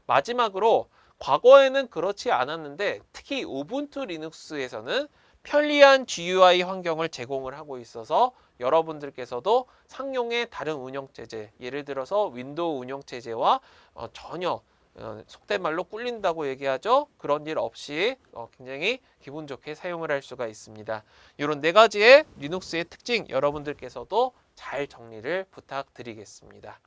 마지막으로 과거에는 그렇지 않았는데 특히 우분투 리눅스에서는 편리한 GUI 환경을 제공을 하고 있어서 여러분들께서도 상용의 다른 운영체제, 예를 들어서 윈도우 운영체제와 전혀 속된 말로 꿀린다고 얘기하죠. 그런 일 없이 굉장히 기분 좋게 사용을 할 수가 있습니다. 이런 네 가지의 리눅스의 특징 여러분들께서도 잘 정리를 부탁드리겠습니다.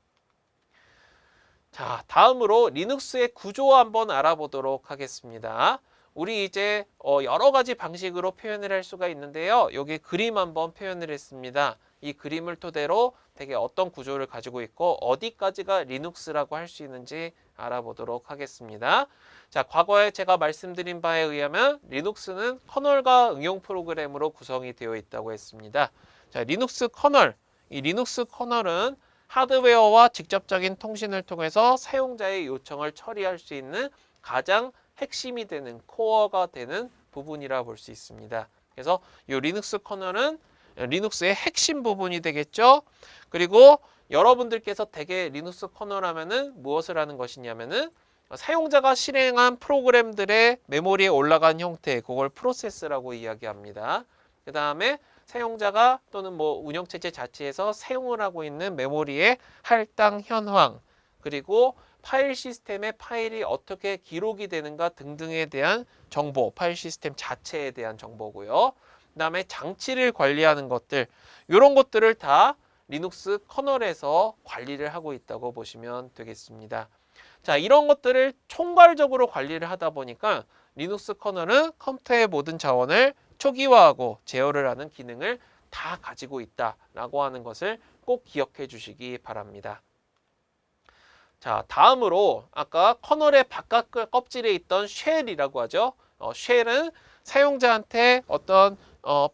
자, 다음으로 리눅스의 구조 한번 알아보도록 하겠습니다. 우리 이제 여러 가지 방식으로 표현을 할 수가 있는데요. 여기 그림 한번 표현을 했습니다. 이 그림을 토대로 되게 어떤 구조를 가지고 있고 어디까지가 리눅스라고 할 수 있는지 알아보도록 하겠습니다. 자, 과거에 제가 말씀드린 바에 의하면 리눅스는 커널과 응용 프로그램으로 구성이 되어 있다고 했습니다. 자, 리눅스 커널. 이 리눅스 커널은 하드웨어와 직접적인 통신을 통해서 사용자의 요청을 처리할 수 있는 가장 핵심이 되는 코어가 되는 부분이라 볼 수 있습니다. 그래서 이 리눅스 커널은 리눅스의 핵심 부분이 되겠죠. 그리고 여러분들께서 대개 리눅스 커널 하면은 무엇을 하는 것이냐면은 사용자가 실행한 프로그램들의 메모리에 올라간 형태, 그걸 프로세스라고 이야기합니다. 그 다음에 사용자가 또는 뭐 운영체제 자체에서 사용을 하고 있는 메모리의 할당 현황, 그리고 파일 시스템의 파일이 어떻게 기록이 되는가 등등에 대한 정보, 파일 시스템 자체에 대한 정보고요. 그 다음에 장치를 관리하는 것들, 이런 것들을 다 리눅스 커널에서 관리를 하고 있다고 보시면 되겠습니다. 자, 이런 것들을 총괄적으로 관리를 하다 보니까 리눅스 커널은 컴퓨터의 모든 자원을 초기화하고 제어를 하는 기능을 다 가지고 있다라고 하는 것을 꼭 기억해 주시기 바랍니다. 자, 다음으로 아까 커널의 바깥 껍질에 있던 쉘이라고 하죠. 쉘은 사용자한테 어떤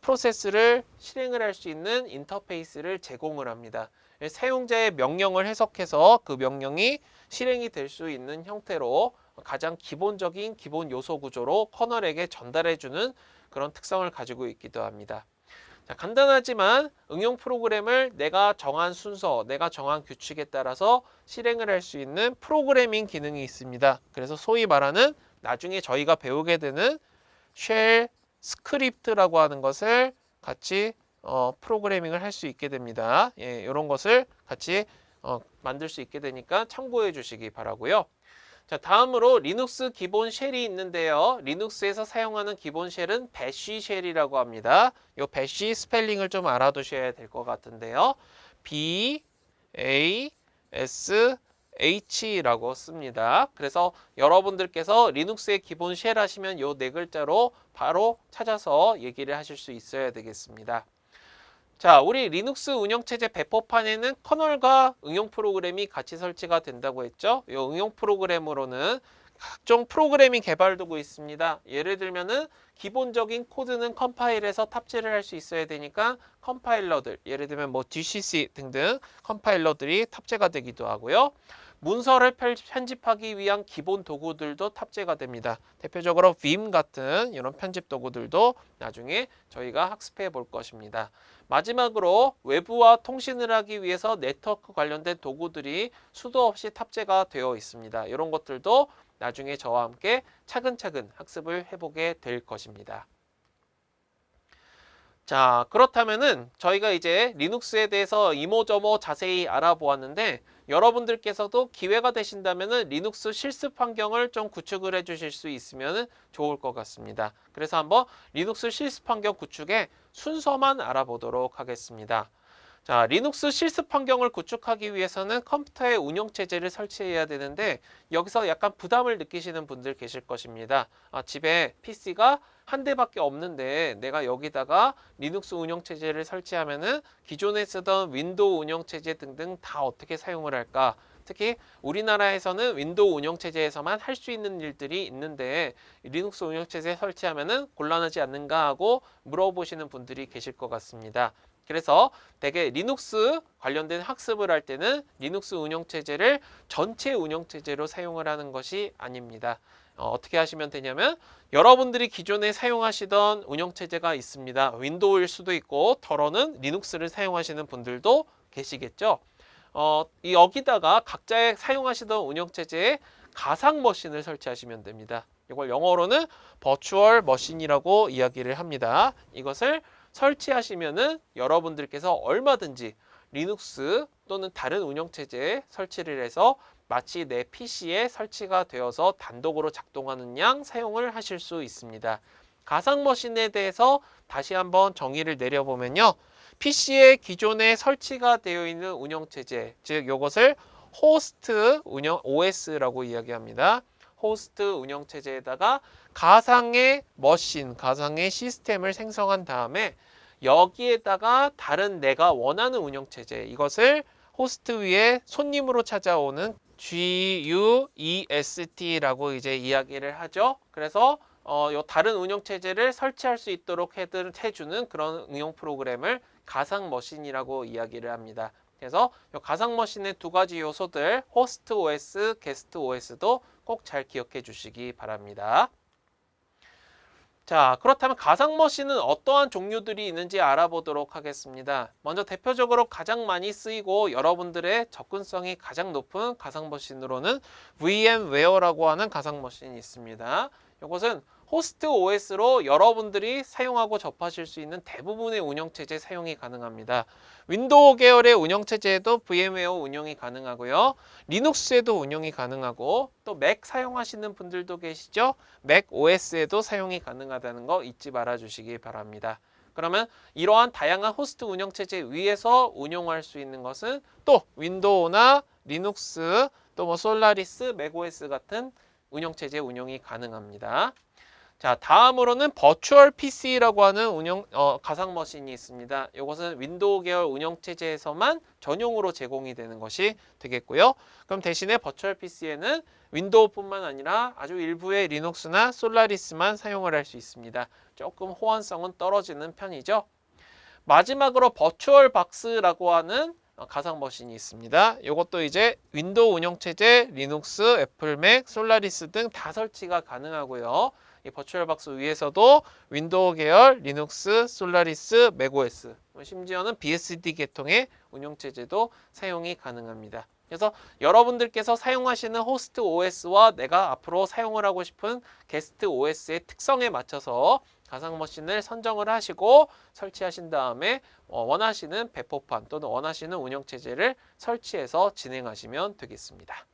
프로세스를 실행을 할 수 있는 인터페이스를 제공을 합니다. 사용자의 명령을 해석해서 그 명령이 실행이 될 수 있는 형태로 가장 기본적인 기본 요소 구조로 커널에게 전달해주는 그런 특성을 가지고 있기도 합니다. 자, 간단하지만 응용 프로그램을 내가 정한 순서, 내가 정한 규칙에 따라서 실행을 할 수 있는 프로그래밍 기능이 있습니다. 그래서 소위 말하는 나중에 저희가 배우게 되는 쉘 스크립트라고 하는 것을 같이 프로그래밍을 할 수 있게 됩니다. 예, 이런 것을 같이 만들 수 있게 되니까 참고해 주시기 바라고요. 자, 다음으로 리눅스 기본 쉘이 있는데요. 리눅스에서 사용하는 기본 쉘은 배쉬 쉘이라고 합니다. 이 배쉬 스펠링을 좀 알아두셔야 될 것 같은데요. BASH라고 씁니다. 그래서 여러분들께서 리눅스의 기본 쉘 하시면 이 네 글자로 바로 찾아서 얘기를 하실 수 있어야 되겠습니다. 자, 우리 리눅스 운영체제 배포판에는 커널과 응용 프로그램이 같이 설치가 된다고 했죠. 이 응용 프로그램으로는 각종 프로그래밍 개발 도구 있습니다. 예를 들면은 기본적인 코드는 컴파일해서 탑재를 할 수 있어야 되니까 컴파일러들, 예를 들면 뭐 GCC 등등 컴파일러들이 탑재가 되기도 하고요. 문서를 편집하기 위한 기본 도구들도 탑재가 됩니다. 대표적으로 Vim 같은 이런 편집 도구들도 나중에 저희가 학습해 볼 것입니다. 마지막으로 외부와 통신을 하기 위해서 네트워크 관련된 도구들이 수도 없이 탑재가 되어 있습니다. 이런 것들도 나중에 저와 함께 차근차근 학습을 해보게 될 것입니다. 자, 그렇다면은 저희가 이제 리눅스에 대해서 이모저모 자세히 알아보았는데 여러분들께서도 기회가 되신다면은 리눅스 실습 환경을 좀 구축을 해 주실 수 있으면 좋을 것 같습니다. 그래서 한번 리눅스 실습 환경 구축의 순서만 알아보도록 하겠습니다. 자, 리눅스 실습 환경을 구축하기 위해서는 컴퓨터에 운영체제를 설치해야 되는데 여기서 약간 부담을 느끼시는 분들 계실 것입니다. 집에 PC가 한 대밖에 없는데 내가 여기다가 리눅스 운영체제를 설치하면은 기존에 쓰던 윈도우 운영체제 등등 다 어떻게 사용을 할까? 특히 우리나라에서는 윈도우 운영체제에서만 할 수 있는 일들이 있는데 리눅스 운영체제 설치하면은 곤란하지 않는가 하고 물어보시는 분들이 계실 것 같습니다. 그래서 대개 리눅스 관련된 학습을 할 때는 리눅스 운영체제를 전체 운영체제로 사용을 하는 것이 아닙니다. 어떻게 하시면 되냐면 여러분들이 기존에 사용하시던 운영체제가 있습니다. 윈도우일 수도 있고 더러는 리눅스를 사용하시는 분들도 계시겠죠. 여기다가 각자의 사용하시던 운영체제에 가상 머신을 설치하시면 됩니다. 이걸 영어로는 버추얼 머신이라고 이야기를 합니다. 이것을 설치하시면은 여러분들께서 얼마든지 리눅스 또는 다른 운영체제에 설치를 해서 마치 내 PC에 설치가 되어서 단독으로 작동하는 양 사용을 하실 수 있습니다. 가상 머신에 대해서 다시 한번 정의를 내려보면요. PC에 기존에 설치가 되어 있는 운영체제, 즉 이것을 호스트 운영 OS라고 이야기합니다. 호스트 운영체제에다가 가상의 머신, 가상의 시스템을 생성한 다음에 여기에다가 다른 내가 원하는 운영체제, 이것을 호스트 위에 손님으로 찾아오는 GUEST라고 이제 이야기를 하죠. 그래서 요 다른 운영체제를 설치할 수 있도록 해주는 그런 응용 프로그램을 가상 머신이라고 이야기를 합니다. 그래서 요 가상 머신의 두 가지 요소들, 호스트 OS, 게스트 OS도 꼭 잘 기억해 주시기 바랍니다. 자, 그렇다면 가상 머신은 어떠한 종류들이 있는지 알아보도록 하겠습니다. 먼저 대표적으로 가장 많이 쓰이고 여러분들의 접근성이 가장 높은 가상 머신으로는 VMware라고 하는 가상 머신이 있습니다. 이것은 호스트 OS로 여러분들이 사용하고 접하실 수 있는 대부분의 운영체제 사용이 가능합니다. 윈도우 계열의 운영체제에도 VMware 운영이 가능하고요. 리눅스에도 운영이 가능하고 또 맥 사용하시는 분들도 계시죠? 맥 OS에도 사용이 가능하다는 거 잊지 말아 주시기 바랍니다. 그러면 이러한 다양한 호스트 운영체제 위에서 운용할 수 있는 것은 또 윈도우나 리눅스 또 뭐 솔라리스, 맥OS 같은 운영체제 운영이 가능합니다. 자, 다음으로는 버추얼 PC라고 하는 가상 머신이 있습니다. 이것은 윈도우 계열 운영체제에서만 전용으로 제공이 되는 것이 되겠고요. 그럼 대신에 버추얼 PC에는 윈도우뿐만 아니라 아주 일부의 리눅스나 솔라리스만 사용을 할 수 있습니다. 조금 호환성은 떨어지는 편이죠. 마지막으로 버추얼 박스라고 하는 가상 머신이 있습니다. 이것도 이제 윈도우 운영체제, 리눅스, 애플 맥, 솔라리스 등 다 설치가 가능하고요. 이 버추얼박스 위에서도 윈도우 계열, 리눅스, 솔라리스, 맥OS, 심지어는 BSD 계통의 운영체제도 사용이 가능합니다. 그래서 여러분들께서 사용하시는 호스트 OS와 내가 앞으로 사용을 하고 싶은 게스트 OS의 특성에 맞춰서 가상머신을 선정을 하시고 설치하신 다음에 원하시는 배포판 또는 원하시는 운영체제를 설치해서 진행하시면 되겠습니다.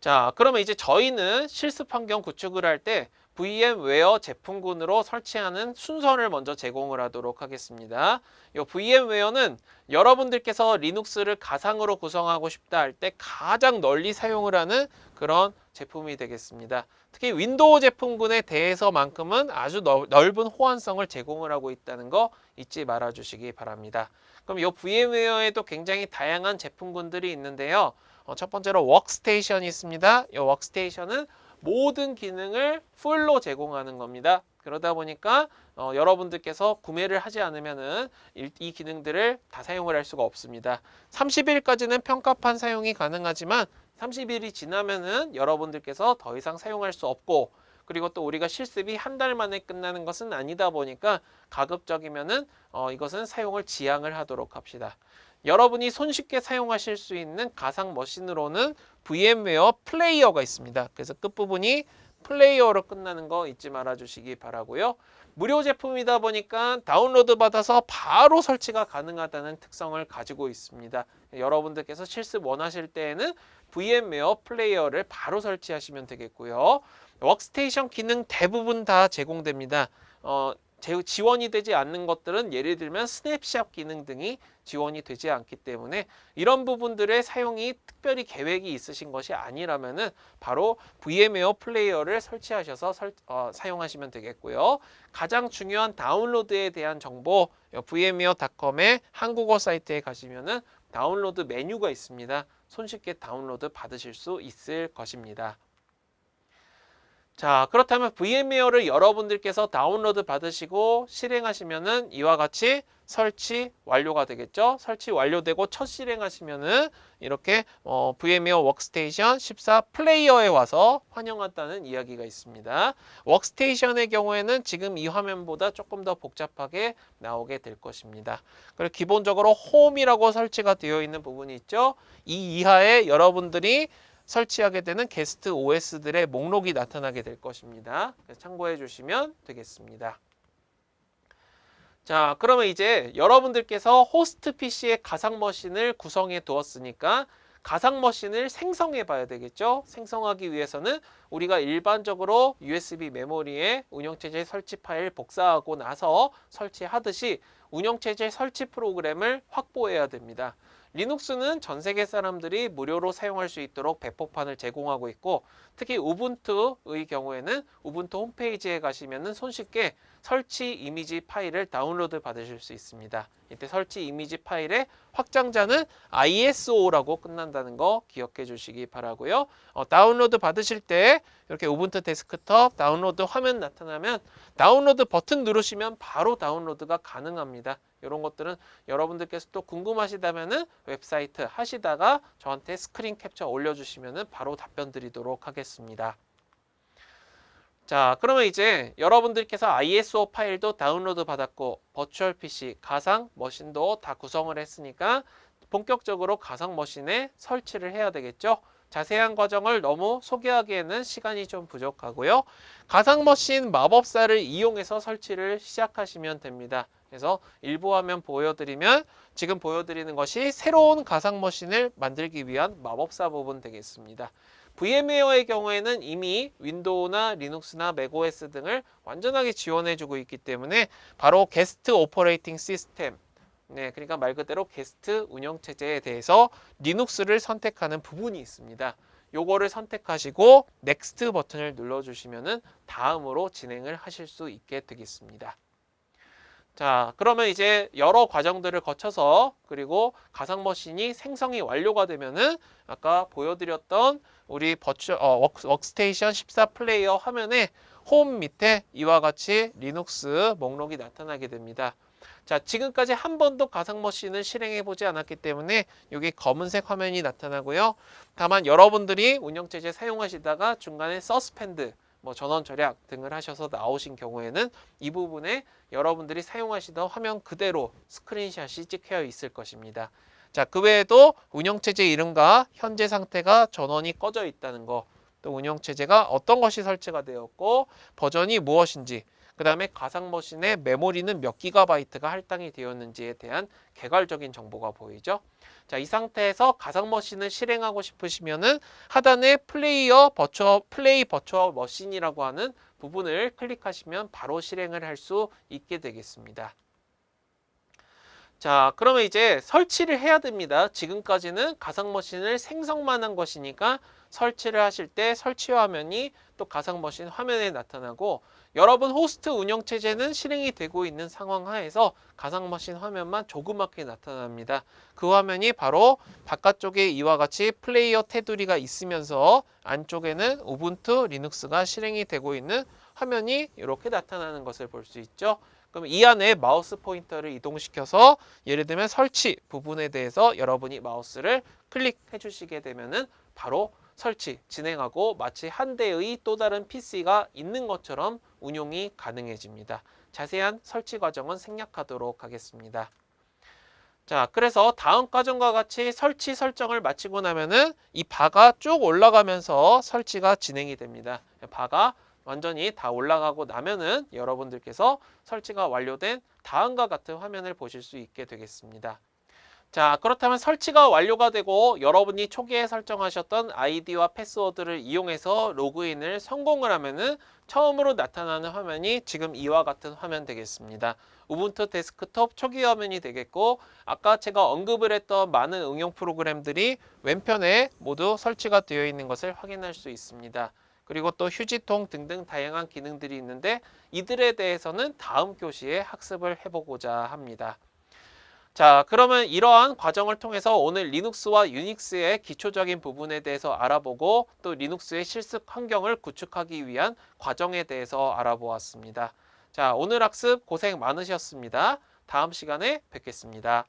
자, 그러면 이제 저희는 실습 환경 구축을 할 때 VM웨어 제품군으로 설치하는 순서를 먼저 제공을 하도록 하겠습니다. 이 VM웨어는 여러분들께서 리눅스를 가상으로 구성하고 싶다 할 때 가장 널리 사용을 하는 그런 제품이 되겠습니다. 특히 윈도우 제품군에 대해서만큼은 아주 넓은 호환성을 제공을 하고 있다는 거 잊지 말아 주시기 바랍니다. 그럼 이 VM웨어에도 굉장히 다양한 제품군들이 있는데요. 첫 번째로 워크스테이션이 있습니다. 이 워크스테이션은 모든 기능을 풀로 제공하는 겁니다. 그러다 보니까 여러분들께서 구매를 하지 않으면은 이 기능들을 다 사용을 할 수가 없습니다. 30일까지는 평가판 사용이 가능하지만 30일이 지나면은 여러분들께서 더 이상 사용할 수 없고, 그리고 또 우리가 실습이 한 달 만에 끝나는 것은 아니다 보니까 가급적이면은 이것은 사용을 지양을 하도록 합시다. 여러분이 손쉽게 사용하실 수 있는 가상 머신으로는 VM웨어 플레이어가 있습니다. 그래서 끝부분이 플레이어로 끝나는 거 잊지 말아 주시기 바라고요. 무료 제품이다 보니까 다운로드 받아서 바로 설치가 가능하다는 특성을 가지고 있습니다. 여러분들께서 실습 원하실 때에는 VM웨어 플레이어를 바로 설치하시면 되겠고요. 워크스테이션 기능 대부분 다 제공됩니다. 지원이 되지 않는 것들은 예를 들면 스냅샷 기능 등이 지원이 되지 않기 때문에 이런 부분들의 사용이 특별히 계획이 있으신 것이 아니라면은 바로 VM웨어 플레이어를 설치하셔서 사용하시면 되겠고요. 가장 중요한 다운로드에 대한 정보, vmware.com의 한국어 사이트에 가시면은 다운로드 메뉴가 있습니다. 손쉽게 다운로드 받으실 수 있을 것입니다. 자, 그렇다면 VM웨어를 여러분들께서 다운로드 받으시고 실행하시면은 이와 같이 설치 완료가 되겠죠. 설치 완료되고 첫 실행하시면은 이렇게 VM웨어 워크스테이션 14 플레이어에 와서 환영한다는 이야기가 있습니다. 워크스테이션의 경우에는 지금 이 화면보다 조금 더 복잡하게 나오게 될 것입니다. 그리고 기본적으로 홈이라고 설치가 되어 있는 부분이 있죠. 이 이하에 여러분들이 설치하게 되는 게스트 OS들의 목록이 나타나게 될 것입니다. 참고해 주시면 되겠습니다. 자, 그러면 이제 여러분들께서 호스트 PC의 가상 머신을 구성해 두었으니까 가상 머신을 생성해 봐야 되겠죠. 생성하기 위해서는 우리가 일반적으로 USB 메모리에 운영체제 설치 파일 복사하고 나서 설치하듯이 운영체제 설치 프로그램을 확보해야 됩니다. 리눅스는 전 세계 사람들이 무료로 사용할 수 있도록 배포판을 제공하고 있고, 특히 우분투의 경우에는 우분투 홈페이지에 가시면 손쉽게 설치 이미지 파일을 다운로드 받으실 수 있습니다. 이때 설치 이미지 파일의 확장자는 ISO라고 끝난다는 거 기억해 주시기 바라고요. 다운로드 받으실 때 이렇게 우분투 데스크톱 다운로드 화면 나타나면 다운로드 버튼 누르시면 바로 다운로드가 가능합니다. 이런 것들은 여러분들께서 또 궁금하시다면은 웹사이트 하시다가 저한테 스크린 캡처 올려주시면은 바로 답변 드리도록 하겠습니다. 자, 그러면 이제 여러분들께서 ISO 파일도 다운로드 받았고 버추얼 PC, 가상 머신도 다 구성을 했으니까 본격적으로 가상 머신에 설치를 해야 되겠죠. 자세한 과정을 너무 소개하기에는 시간이 좀 부족하고요. 가상 머신 마법사를 이용해서 설치를 시작하시면 됩니다. 그래서 일부 화면 보여드리면 지금 보여드리는 것이 새로운 가상 머신을 만들기 위한 마법사 부분 되겠습니다. VM웨어의 경우에는 이미 윈도우나 리눅스나 맥OS 등을 완전하게 지원해주고 있기 때문에 바로 게스트 오퍼레이팅 시스템, 그러니까 말 그대로 게스트 운영체제에 대해서 리눅스를 선택하는 부분이 있습니다. 요거를 선택하시고 넥스트 버튼을 눌러주시면 다음으로 진행을 하실 수 있게 되겠습니다. 자, 그러면 이제 여러 과정들을 거쳐서 그리고 가상 머신이 생성이 완료가 되면은 아까 보여드렸던 우리 워크스테이션 14 플레이어 화면에 홈 밑에 이와 같이 리눅스 목록이 나타나게 됩니다. 자, 지금까지 한 번도 가상 머신을 실행해 보지 않았기 때문에 여기 검은색 화면이 나타나고요. 다만 여러분들이 운영체제 사용하시다가 중간에 서스펜드, 전원 절약 등을 하셔서 나오신 경우에는 이 부분에 여러분들이 사용하시던 화면 그대로 스크린샷이 찍혀 있을 것입니다. 자, 그 외에도 운영체제 이름과 현재 상태가 전원이 꺼져 있다는 거, 또 운영체제가 어떤 것이 설치가 되었고 버전이 무엇인지, 그 다음에 가상 머신의 메모리는 몇 기가바이트가 할당이 되었는지에 대한 개괄적인 정보가 보이죠. 자, 이 상태에서 가상 머신을 실행하고 싶으시면은 하단에 플레이 버추얼 머신이라고 하는 부분을 클릭하시면 바로 실행을 할 수 있게 되겠습니다. 자, 그러면 이제 설치를 해야 됩니다. 지금까지는 가상 머신을 생성만 한 것이니까 설치를 하실 때 설치 화면이 또 가상 머신 화면에 나타나고, 여러분 호스트 운영체제는 실행이 되고 있는 상황 하에서 가상 머신 화면만 조그맣게 나타납니다. 그 화면이 바로 바깥쪽에 이와 같이 플레이어 테두리가 있으면서 안쪽에는 우분투 리눅스가 실행이 되고 있는 화면이 이렇게 나타나는 것을 볼 수 있죠. 그럼 이 안에 마우스 포인터를 이동시켜서 예를 들면 설치 부분에 대해서 여러분이 마우스를 클릭해 주시게 되면은 바로 설치 진행하고 마치 한 대의 또 다른 PC가 있는 것처럼 운용이 가능해집니다. 자세한 설치 과정은 생략하도록 하겠습니다. 자, 그래서 다음 과정과 같이 설치 설정을 마치고 나면은 이 바가 쭉 올라가면서 설치가 진행이 됩니다. 바가 완전히 다 올라가고 나면은 여러분들께서 설치가 완료된 다음과 같은 화면을 보실 수 있게 되겠습니다. 자, 그렇다면 설치가 완료가 되고 여러분이 초기에 설정하셨던 아이디와 패스워드를 이용해서 로그인을 성공을 하면은 처음으로 나타나는 화면이 지금 이와 같은 화면 되겠습니다. 우분투 데스크톱 초기 화면이 되겠고, 아까 제가 언급을 했던 많은 응용 프로그램들이 왼편에 모두 설치가 되어 있는 것을 확인할 수 있습니다. 그리고 또 휴지통 등등 다양한 기능들이 있는데 이들에 대해서는 다음 교시에 학습을 해보고자 합니다. 자, 그러면 이러한 과정을 통해서 오늘 리눅스와 유닉스의 기초적인 부분에 대해서 알아보고 또 리눅스의 실습 환경을 구축하기 위한 과정에 대해서 알아보았습니다. 자, 오늘 학습 고생 많으셨습니다. 다음 시간에 뵙겠습니다.